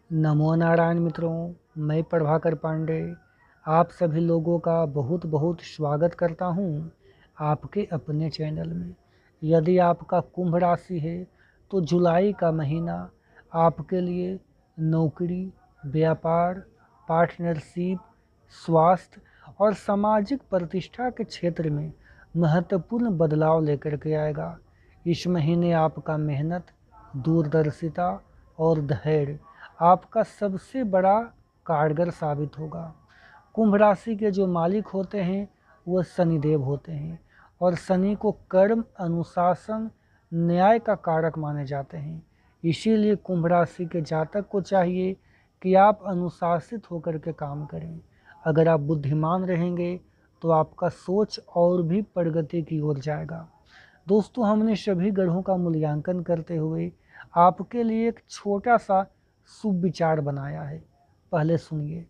नमो नारायण मित्रों, मैं प्रभाकर पांडे आप सभी लोगों का बहुत बहुत स्वागत करता हूं आपके अपने चैनल में। यदि आपका कुंभ राशि है तो जुलाई का महीना आपके लिए नौकरी, व्यापार, पार्टनरशिप, स्वास्थ्य और सामाजिक प्रतिष्ठा के क्षेत्र में महत्वपूर्ण बदलाव लेकर के आएगा। इस महीने आपका मेहनत, दूरदर्शिता और धैर्य आपका सबसे बड़ा कारगर साबित होगा। कुंभ राशि के जो मालिक होते हैं वह शनिदेव होते हैं और शनि को कर्म, अनुशासन, न्याय का कारक माने जाते हैं। इसीलिए कुंभ राशि के जातक को चाहिए कि आप अनुशासित होकर के काम करें। अगर आप बुद्धिमान रहेंगे तो आपका सोच और भी प्रगति की ओर जाएगा। दोस्तों, हमने सभी ग्रहों का मूल्यांकन करते हुए आपके लिए एक छोटा सा सुविचार बनाया है। पहले सुनिए।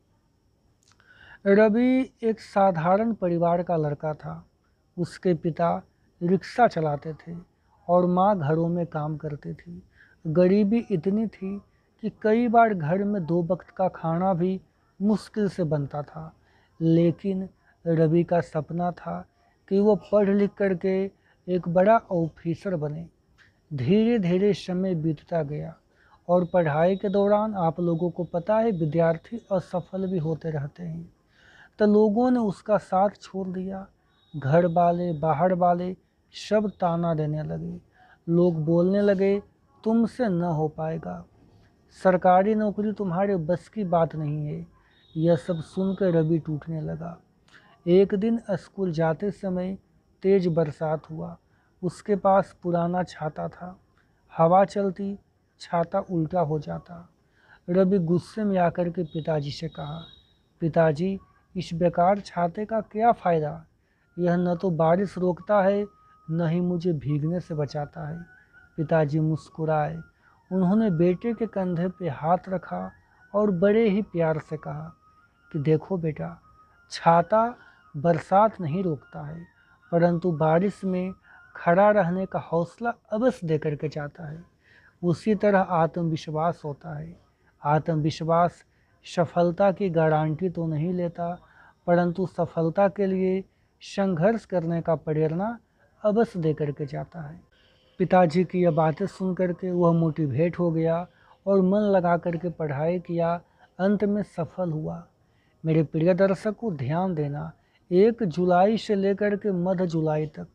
रवि एक साधारण परिवार का लड़का था। उसके पिता रिक्शा चलाते थे और माँ घरों में काम करती थी। गरीबी इतनी थी कि कई बार घर में 2 वक्त का खाना भी मुश्किल से बनता था। लेकिन रवि का सपना था कि वो पढ़ लिख करके एक बड़ा ऑफिसर बने। धीरे धीरे समय बीतता गया और पढ़ाई के दौरान आप लोगों को पता है विद्यार्थी असफल भी होते रहते हैं। तो लोगों ने उसका साथ छोड़ दिया। घर वाले, बाहर वाले सब ताना देने लगे। लोग बोलने लगे, तुमसे न हो पाएगा, सरकारी नौकरी तुम्हारे बस की बात नहीं है। यह सब सुनकर रवि टूटने लगा। एक दिन स्कूल जाते समय तेज बरसात हुआ। उसके पास पुराना छाता था। हवा चलती, छाता उल्टा हो जाता। रवि गुस्से में आकर के पिताजी से कहा, पिताजी, इस बेकार छाते का क्या फ़ायदा? यह न तो बारिश रोकता है, न ही मुझे भीगने से बचाता है। पिताजी मुस्कुराए। उन्होंने बेटे के कंधे पे हाथ रखा और बड़े ही प्यार से कहा कि देखो बेटा, छाता बरसात नहीं रोकता है, परंतु बारिश में खड़ा रहने का हौसला अवश्य दे करके जाता है। उसी तरह आत्मविश्वास होता है। आत्मविश्वास सफलता की गारंटी तो नहीं लेता, परंतु सफलता के लिए संघर्ष करने का प्रेरणा अवश्य दे करके जाता है। पिताजी की यह बातें सुन करके वह मोटिवेट हो गया और मन लगा करके पढ़ाई किया। अंत में सफल हुआ। मेरे प्रिय दर्शकों, ध्यान देना, 1 जुलाई से लेकर के मध्य जुलाई तक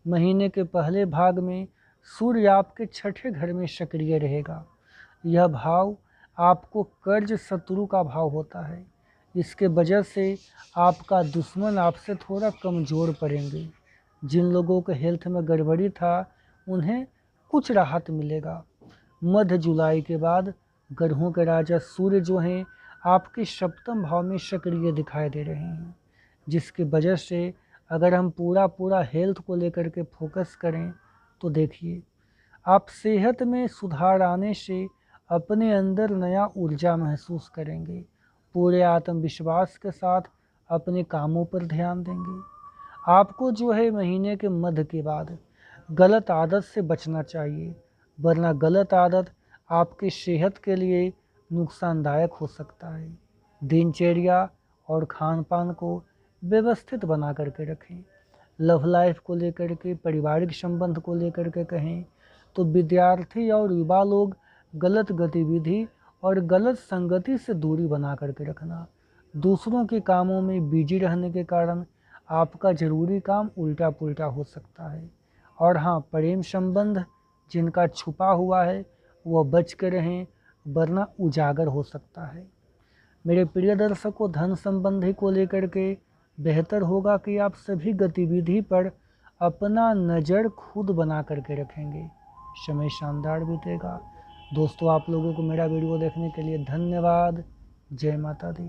महीने के पहले भाग में सूर्य आपके छठे घर में सक्रिय रहेगा। यह भाव आपको कर्ज शत्रु का भाव होता है। इसके वजह से आपका दुश्मन आपसे थोड़ा कमज़ोर पड़ेंगे। जिन लोगों के हेल्थ में गड़बड़ी था उन्हें कुछ राहत मिलेगा। मध्य जुलाई के बाद ग्रहों के राजा सूर्य जो हैं आपके सप्तम भाव में सक्रिय दिखाई दे रहे हैं, जिसकी वजह से अगर हम पूरा हेल्थ को लेकर के फोकस करें तो देखिए, आप सेहत में सुधार आने से अपने अंदर नया ऊर्जा महसूस करेंगे। पूरे आत्मविश्वास के साथ अपने कामों पर ध्यान देंगे। आपको जो है महीने के मध्य के बाद गलत आदत से बचना चाहिए, वरना गलत आदत आपकी सेहत के लिए नुकसानदायक हो सकता है। दिनचर्या और खान पान को व्यवस्थित बना करके रखें। लव लाइफ को लेकर के, पारिवारिक संबंध को लेकर के कहें तो विद्यार्थी और युवा लोग गलत गतिविधि और गलत संगति से दूरी बना करके रखना। दूसरों के कामों में बिजी रहने के कारण आपका ज़रूरी काम उल्टा पुल्टा हो सकता है। और हाँ, प्रेम संबंध जिनका छुपा हुआ है वह बच के रहें, वरना उजागर हो सकता है। मेरे प्रिय दर्शकों, धन संबंधी को लेकर के बेहतर होगा कि आप सभी गतिविधि पर अपना नज़र खुद बना करके रखेंगे। समय शानदार बीतेगा। दोस्तों, आप लोगों को मेरा वीडियो देखने के लिए धन्यवाद। जय माता दी।